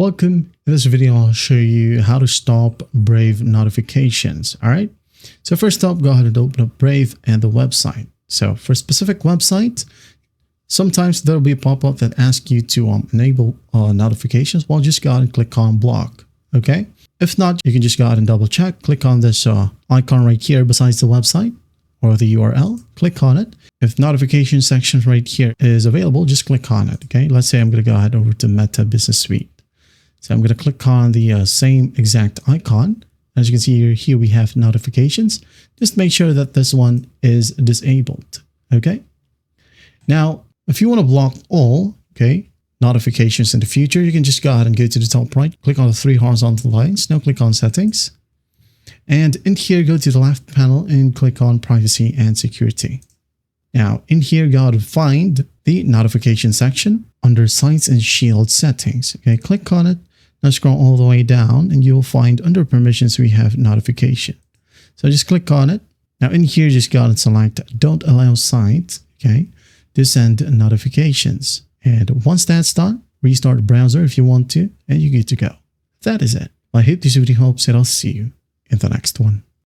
Welcome. In this video, I'll show you how to stop Brave notifications. All right. So first up, go ahead and open up Brave and the website. So for a specific website, sometimes there'll be a pop-up that asks you to enable notifications. Well, just go ahead and click on block. Okay. If not, you can just go ahead and double check. Click on this icon right here besides the website or the URL. Click on it. If notification section right here is available, just click on it. Okay. Let's say I'm going to go ahead over to Meta Business Suite. So I'm going to click on the same exact icon. As you can see here we have notifications. Just make sure that this one is disabled. Okay. Now, if you want to block all, notifications in the future, you can just go ahead and go to the top right, click on the three horizontal lines. Now click on settings. And in here, go to the left panel and click on privacy and security. Now in here, go ahead and find the notification section under sites and shield settings. Okay, click on it. Now scroll all the way down and you'll find under permissions, we have notification. So just click on it. Now in here, just go ahead and select don't allow sites, to send notifications. And once that's done, restart the browser if you want to, and you're good to go. That is it. I hope this video helps and I'll see you in the next one.